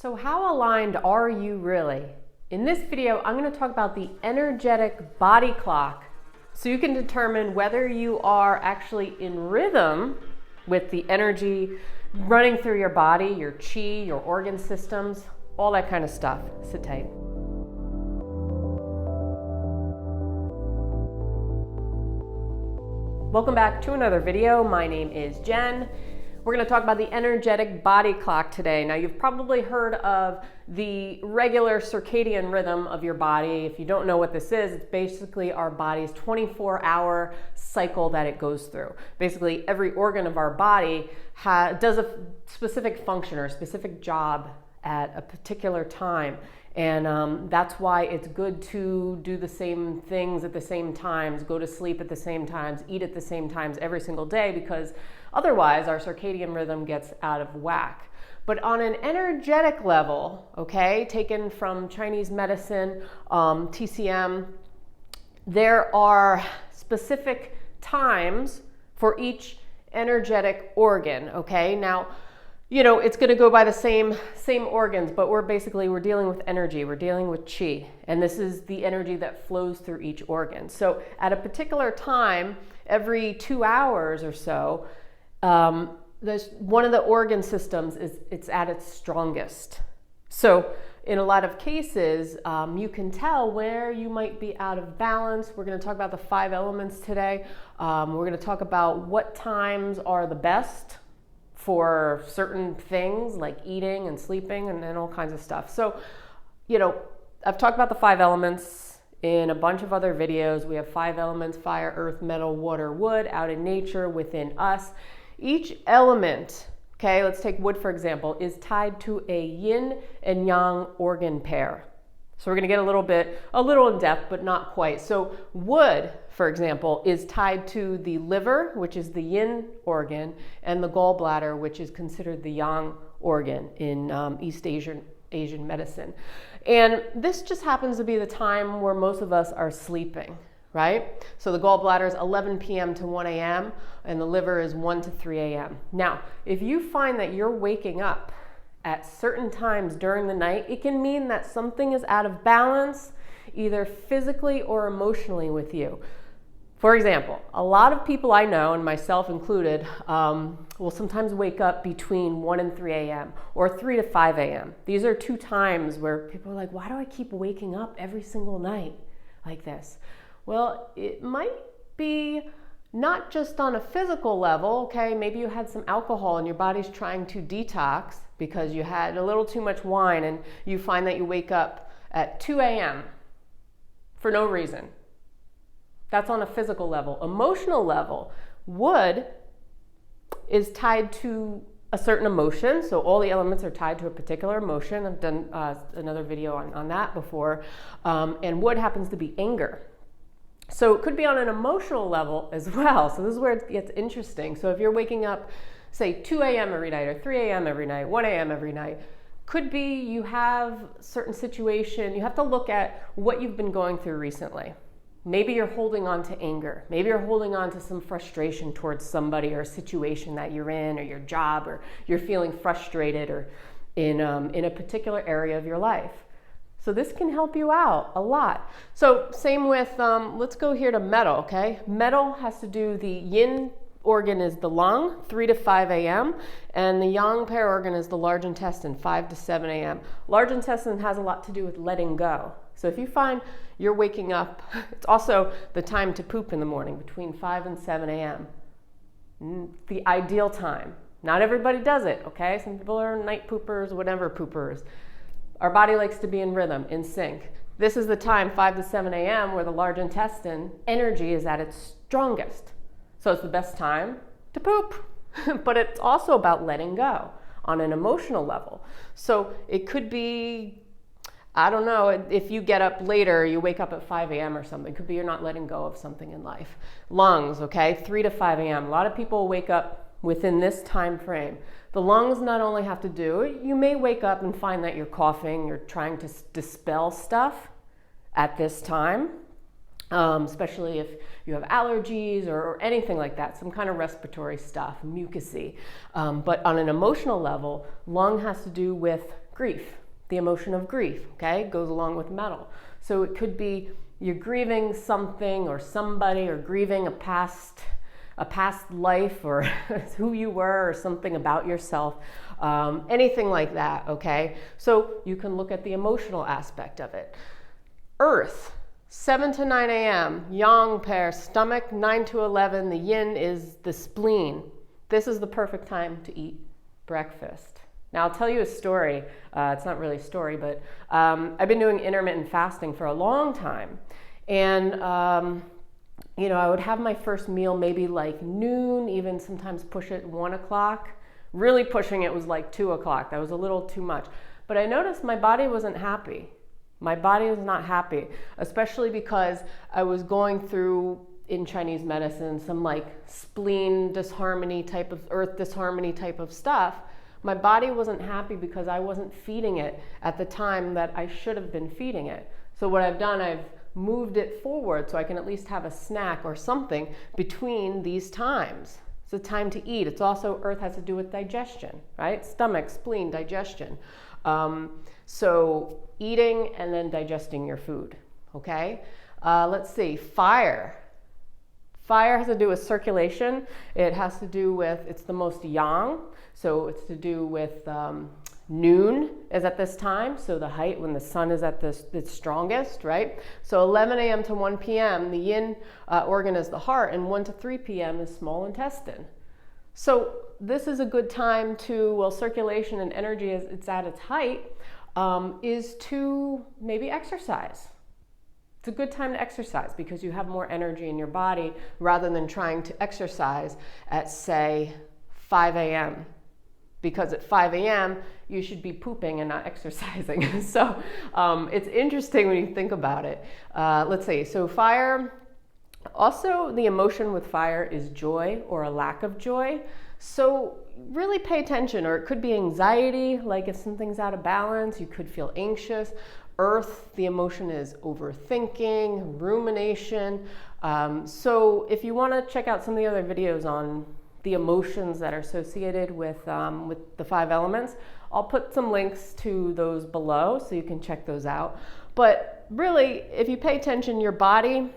So how aligned are you really? In this video, I'm going to talk about the energetic body clock so you can determine whether you are actually in rhythm with the energy running through your body, your chi, your organ systems, all that kind of stuff. Sit tight. Welcome back to another video. My name is Jen. We're going to talk about the energetic body clock today. Now, you've probably heard of the regular circadian rhythm of your body. If you don't know what this is, it's basically our body's 24-hour cycle that it goes through. Basically, every organ of our body does a specific function or a specific job at a particular time. And that's why it's good to do the same things at the same times, go to sleep at the same times, eat at the same times every single day, because otherwise our circadian rhythm gets out of whack. But on an energetic level, okay, taken from Chinese medicine, TCM, there are specific times for each energetic organ, okay? Now, you know, it's going to go by the same organs, but we're dealing with energy. We're dealing with chi, and this is the energy that flows through each organ. So at a particular time, every 2 hours or so, there's one of the organ systems it's at its strongest. So in a lot of cases, you can tell where you might be out of balance. We're going to talk about the 5 elements today. We're going to talk about what times are the best for certain things like eating and sleeping and all kinds of stuff. So, you know, I've talked about the 5 elements in a bunch of other videos. We have 5 elements: fire, earth, metal, water, wood, out in nature, within us. Each element, okay, let's take wood for example, is tied to a yin and yang organ pair. So we're going to get a little in depth, but not quite. So wood, for example, is tied to the liver, which is the yin organ, and the gallbladder, which is considered the yang organ in East Asian medicine. And this just happens to be the time where most of us are sleeping, right? So the gallbladder is 11 p.m. to 1 a.m. and the liver is 1 to 3 a.m. Now, if you find that you're waking up at certain times during the night, it can mean that something is out of balance, either physically or emotionally with you. For example, a lot of people I know, and myself included, will sometimes wake up between 1 and 3 a.m. or 3 to 5 a.m. These are 2 times where people are like, why do I keep waking up every single night like this? Well, it might be not just on a physical level, okay? Maybe you had some alcohol and your body's trying to detox because you had a little too much wine, and you find that you wake up at 2 a.m. for no reason. That's on a physical level. Emotional level, wood is tied to a certain emotion. So all the elements are tied to a particular emotion. I've done another video on that before. And wood happens to be anger. So it could be on an emotional level as well. So this is where it gets interesting. So if you're waking up, say 2 a.m. every night or 3 a.m. every night, 1 a.m. every night, could be you have a certain situation. You have to look at what you've been going through recently. Maybe you're holding on to anger. Maybe you're holding on to some frustration towards somebody or a situation that you're in, or your job, or you're feeling frustrated or in a particular area of your life. So this can help you out a lot. So same with, let's go here to metal, okay? Metal has to do, the yin organ is the lung, 3 to 5 a.m., and the yang pair organ is the large intestine, 5 to 7 a.m. Large intestine has a lot to do with letting go. So if you find you're waking up, it's also the time to poop in the morning, between 5 and 7 a.m. The ideal time. Not everybody does it, okay? Some people are night poopers, whatever poopers. Our body likes to be in rhythm, in sync. This is the time, 5 to 7 a.m., where the large intestine energy is at its strongest. So it's the best time to poop. But it's also about letting go on an emotional level. So it could be, I don't know, if you get up later, you wake up at 5 a.m. or something. It could be you're not letting go of something in life. Lungs, okay, 3 to 5 a.m. A lot of people wake up within this time frame. The lungs not only have to do, you may wake up and find that you're coughing, you're trying to dispel stuff at this time. especially if you have allergies or anything like that, some kind of respiratory stuff, mucousy. But on an emotional level, lung has to do with grief, the emotion of grief, okay, goes along with metal. So it could be you're grieving something or somebody, or grieving a past life, or who you were, or something about yourself, anything like that, okay? So you can look at the emotional aspect of it. Earth, 7 to 9 a.m., yang pair, stomach, 9 to 11, the yin is the spleen. This is the perfect time to eat breakfast. Now, I'll tell you a story. It's not really a story, but I've been doing intermittent fasting for a long time. And, you know, I would have my first meal maybe like noon, even sometimes push it 1 o'clock. Really pushing it was like 2 o'clock. That was a little too much. But I noticed my body wasn't happy. My body was not happy, especially because I was going through, in Chinese medicine, some like spleen disharmony type of, earth disharmony type of stuff. My body wasn't happy because I wasn't feeding it at the time that I should have been feeding it. So what I've done, I've moved it forward so I can at least have a snack or something between these times. It's a time to eat. It's also, earth has to do with digestion, right? Stomach, spleen, digestion. So eating and then digesting your food, okay? Let's see, fire. Fire has to do with circulation. It has to do with, it's the most yang, so it's to do with noon is at this time, so the height when the sun is at its strongest, right? So 11 a.m. to 1 p.m., the yin organ is the heart, and 1 to 3 p.m. is small intestine. So this is a good time to, well, circulation and energy as it's at its height, is to maybe exercise. It's a good time to exercise because you have more energy in your body rather than trying to exercise at, say, 5 a.m. Because at 5 a.m. you should be pooping and not exercising. So it's interesting when you think about it. Let's see, so fire, also the emotion with fire is joy or a lack of joy. So really pay attention, or it could be anxiety, like if something's out of balance, you could feel anxious. Earth, the emotion is overthinking, rumination. So if you want to check out some of the other videos on the emotions that are associated with the 5 elements, I'll put some links to those below so you can check those out. But really, if you pay attention, your body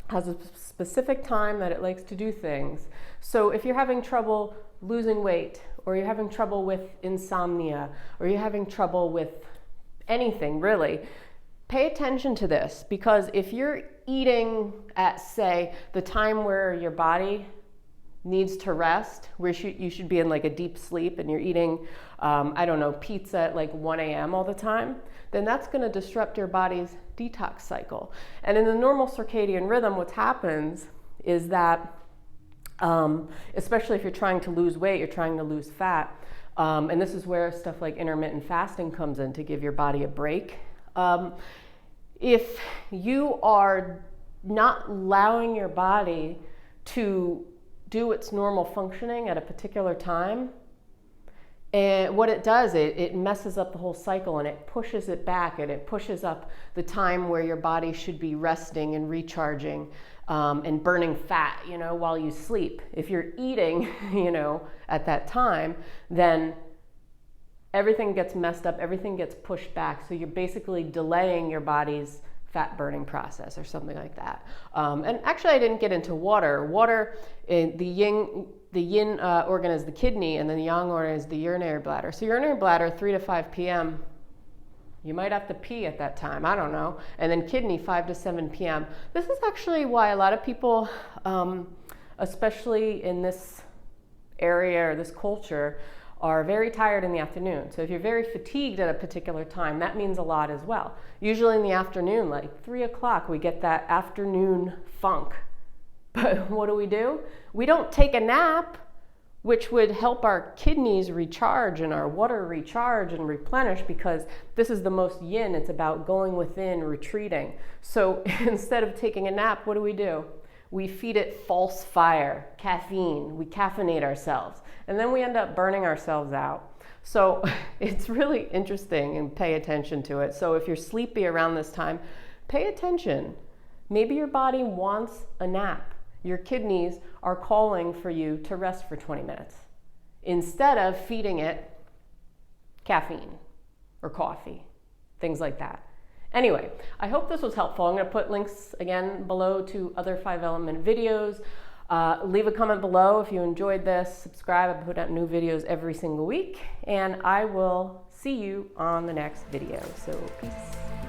has a specific time that it likes to do things. So if you're having trouble losing weight, or you're having trouble with insomnia, or you're having trouble with anything really, pay attention to this, because if you're eating at, say, the time where your body needs to rest, where you should be in like a deep sleep, and you're eating, I don't know, pizza at like 1 a.m. all the time, then that's going to disrupt your body's detox cycle. And in the normal circadian rhythm, what happens is that, especially if you're trying to lose weight, you're trying to lose fat, and this is where stuff like intermittent fasting comes in to give your body a break. If you are not allowing your body to do its normal functioning at a particular time, and what it does, it messes up the whole cycle, and it pushes it back, and it pushes up the time where your body should be resting and recharging and burning fat, you know, while you sleep. If you're eating, you know, at that time, then everything gets messed up, everything gets pushed back. So you're basically delaying your body's fat burning process or something like that. And actually, I didn't get into water. Water, the yin organ is the kidney, and then the yang organ is the urinary bladder. So urinary bladder, 3 to 5 p.m., you might have to pee at that time, I don't know. And then kidney, 5 to 7 p.m. This is actually why a lot of people, especially in this area or this culture, are very tired in the afternoon. So if you're very fatigued at a particular time, that means a lot as well. Usually in the afternoon, like 3 o'clock, we get that afternoon funk. But what do? We don't take a nap, which would help our kidneys recharge and our water recharge and replenish, because this is the most yin. It's about going within, retreating. So instead of taking a nap, what do? We feed it false fire, caffeine. We caffeinate ourselves, and then we end up burning ourselves out. So it's really interesting, and pay attention to it. So if you're sleepy around this time, pay attention. Maybe your body wants a nap. Your kidneys are calling for you to rest for 20 minutes instead of feeding it caffeine or coffee, things like that. Anyway, I hope this was helpful. I'm going to put links again below to other 5-element videos. Leave a comment below if you enjoyed this. Subscribe. I put out new videos every single week, and I will see you on the next video. So peace.